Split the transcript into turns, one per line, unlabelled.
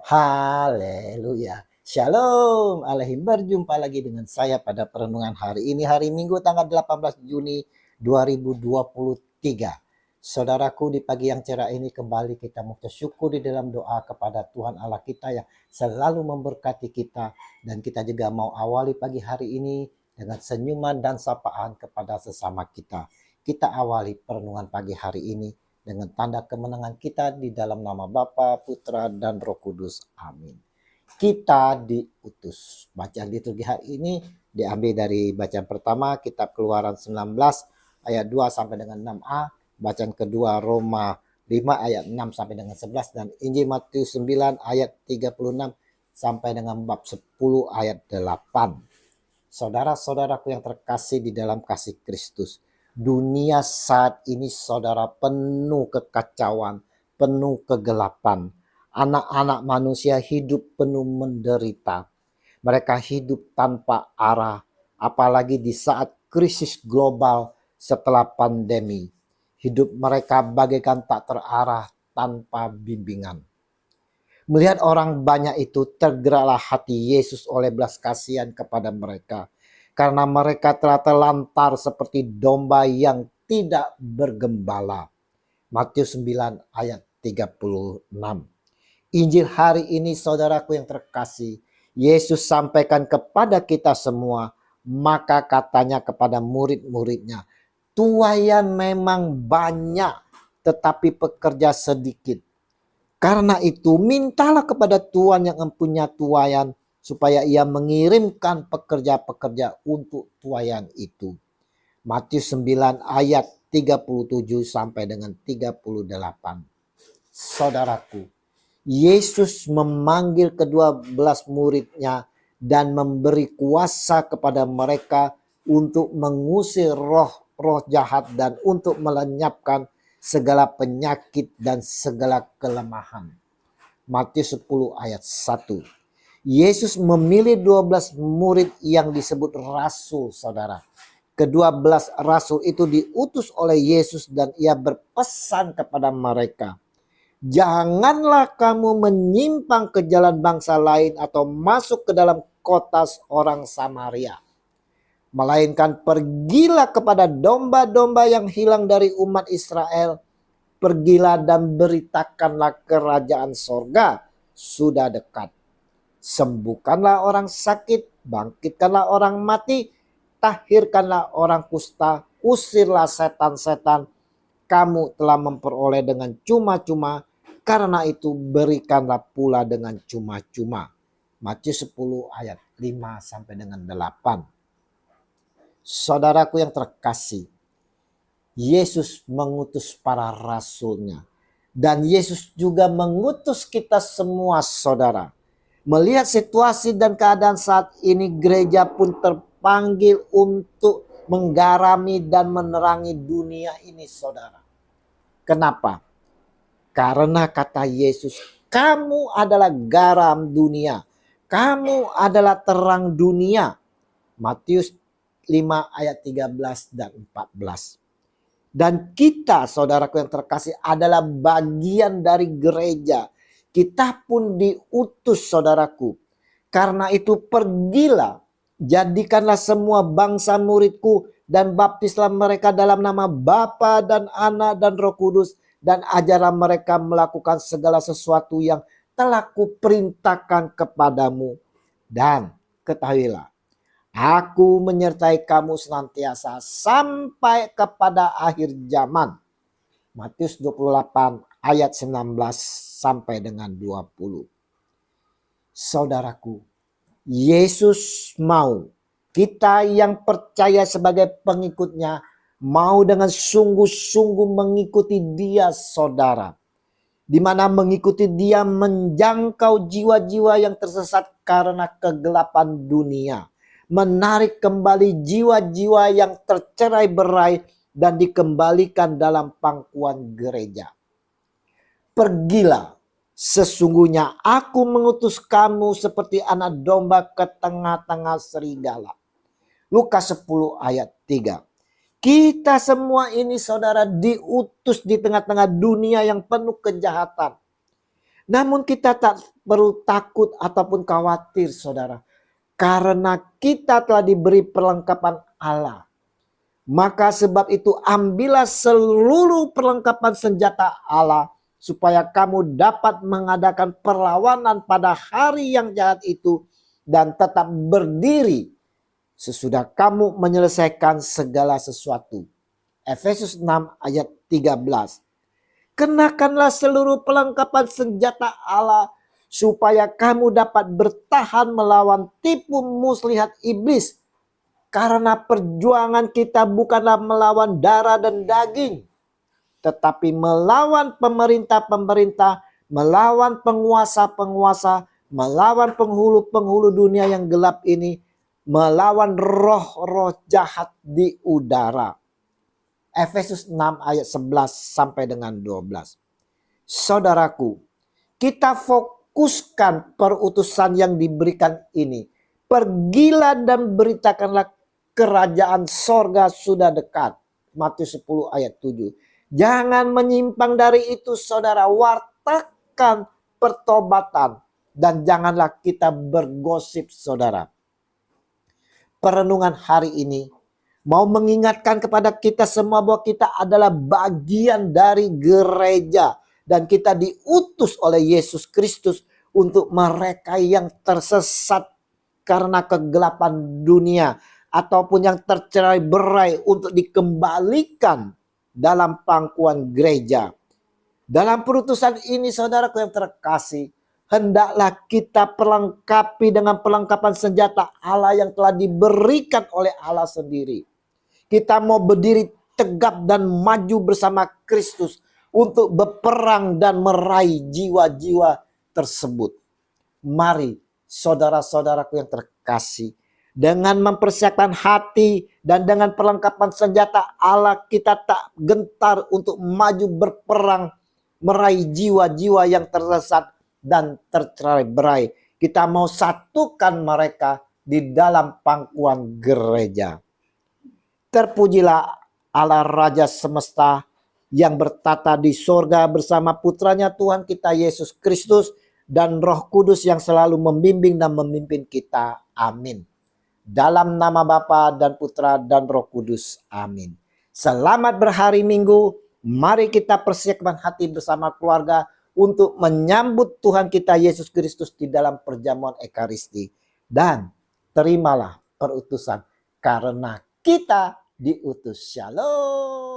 Haleluya. Shalom Alaikum. Berjumpa lagi dengan saya pada perenungan hari ini. Hari Minggu tanggal 18 Juni 2023. Saudaraku, di pagi yang cerah ini kembali kita mau bersyukur di dalam doa kepada Tuhan Allah kita yang selalu memberkati kita. Dan kita juga mau awali pagi hari ini dengan senyuman dan sapaan kepada sesama kita. Kita awali perenungan pagi hari ini dengan tanda kemenangan kita di dalam nama Bapa, Putra, dan Roh Kudus. Amin. Kita diutus. Bacaan liturgi hari ini diambil dari bacaan pertama kitab Keluaran 19 ayat 2 sampai dengan 6a. Bacaan kedua Roma 5 ayat 6 sampai dengan 11 dan Injil Matius 9 ayat 36 sampai dengan bab 10 ayat 8. Saudara-saudaraku yang terkasih di dalam kasih Kristus. Dunia saat ini saudara penuh kekacauan, penuh kegelapan. Anak-anak manusia hidup penuh menderita. Mereka hidup tanpa arah, apalagi di saat krisis global setelah pandemi. Hidup mereka bagaikan tak terarah tanpa bimbingan. Melihat orang banyak itu tergeraklah hati Yesus oleh belas kasihan kepada mereka. Karena mereka telah terlantar seperti domba yang tidak bergembala. Matius 9 ayat 36. Injil hari ini saudaraku yang terkasih, Yesus sampaikan kepada kita semua, maka katanya kepada murid-muridnya, tuaian memang banyak tetapi pekerja sedikit. Karena itu mintalah kepada Tuhan yang mempunyai tuaian supaya ia mengirimkan pekerja-pekerja untuk tuaian itu. Matius 9 ayat 37 sampai dengan 38. Saudaraku, Yesus memanggil ke-12 muridnya dan memberi kuasa kepada mereka untuk mengusir roh-roh jahat dan untuk melenyapkan segala penyakit dan segala kelemahan. Matius 10 ayat 1. Yesus memilih 12 murid yang disebut rasul, saudara. Ke-12 rasul itu diutus oleh Yesus dan ia berpesan kepada mereka. Janganlah kamu menyimpang ke jalan bangsa lain atau masuk ke dalam kota orang Samaria. Melainkan pergilah kepada domba-domba yang hilang dari umat Israel. Pergilah dan beritakanlah kerajaan sorga sudah dekat. Sembuhkanlah orang sakit, bangkitkanlah orang mati, tahirkanlah orang kusta, usirlah setan-setan. Kamu telah memperoleh dengan cuma-cuma, karena itu berikanlah pula dengan cuma-cuma. Matius 10 ayat 5 sampai dengan 8. Saudaraku yang terkasih, Yesus mengutus para rasulnya. Dan Yesus juga mengutus kita semua, saudara. Melihat situasi dan keadaan saat ini, gereja pun terpanggil untuk menggarami dan menerangi dunia ini, saudara. Kenapa? Karena kata Yesus, kamu adalah garam dunia. Kamu adalah terang dunia. Matius 5 ayat 13 dan 14. Dan kita, saudaraku yang terkasih, adalah bagian dari gereja. Kita pun diutus, saudaraku. Karena itu pergilah, jadikanlah semua bangsa muridku dan baptislah mereka dalam nama Bapa dan Anak dan Roh Kudus, dan ajarlah mereka melakukan segala sesuatu yang telah kuperintahkan kepadamu. Dan ketahuilah, aku menyertai kamu senantiasa sampai kepada akhir zaman. Matius 28 ayat 19 sampai dengan 20. Saudaraku, Yesus mau kita yang percaya sebagai pengikutnya mau dengan sungguh-sungguh mengikuti dia, saudara. Di mana mengikuti dia menjangkau jiwa-jiwa yang tersesat karena kegelapan dunia. Menarik kembali jiwa-jiwa yang tercerai-berai dan dikembalikan dalam pangkuan gereja. Pergilah, sesungguhnya aku mengutus kamu seperti anak domba ke tengah-tengah serigala. Lukas 10 ayat 3. Kita semua ini, saudara, diutus di tengah-tengah dunia yang penuh kejahatan. Namun kita tak perlu takut ataupun khawatir, saudara. Karena kita telah diberi perlengkapan Allah. Maka sebab itu ambillah seluruh perlengkapan senjata Allah, supaya kamu dapat mengadakan perlawanan pada hari yang jahat itu dan tetap berdiri sesudah kamu menyelesaikan segala sesuatu. Efesus 6 ayat 13. Kenakanlah seluruh perlengkapan senjata Allah supaya kamu dapat bertahan melawan tipu muslihat iblis. Karena perjuangan kita bukanlah melawan darah dan daging, tetapi melawan pemerintah-pemerintah, melawan penguasa-penguasa, melawan penghulu-penghulu dunia yang gelap ini, melawan roh-roh jahat di udara. Efesus 6 ayat 11 sampai dengan 12. Saudaraku, kita fokuskan perutusan yang diberikan ini. Pergilah dan beritakanlah kerajaan sorga sudah dekat. Matius 10 ayat 7. Jangan menyimpang dari itu, saudara. Wartakan pertobatan. Dan janganlah kita bergosip, saudara. Perenungan hari ini mau mengingatkan kepada kita semua bahwa kita adalah bagian dari gereja. Dan kita diutus oleh Yesus Kristus untuk mereka yang tersesat karena kegelapan dunia, ataupun yang tercerai berai untuk dikembalikan dalam pangkuan gereja. Dalam perutusan ini, saudaraku yang terkasih, hendaklah kita perlengkapi dengan perlengkapan senjata Allah yang telah diberikan oleh Allah sendiri. Kita mau berdiri tegap dan maju bersama Kristus untuk berperang dan meraih jiwa-jiwa tersebut. Mari saudara-saudaraku yang terkasih, dengan mempersiapkan hati dan dengan perlengkapan senjata Allah, kita tak gentar untuk maju berperang, meraih jiwa-jiwa yang tersesat dan tercerai berai. Kita mau satukan mereka di dalam pangkuan gereja. Terpujilah Allah Raja semesta yang bertata di sorga bersama putranya Tuhan kita Yesus Kristus dan Roh Kudus yang selalu membimbing dan memimpin kita. Amin. Dalam nama Bapa dan Putra dan Roh Kudus. Amin. Selamat berhari Minggu. Mari kita persiapkan hati bersama keluarga untuk menyambut Tuhan kita Yesus Kristus di dalam perjamuan Ekaristi. Dan terimalah perutusan karena kita diutus. Shalom.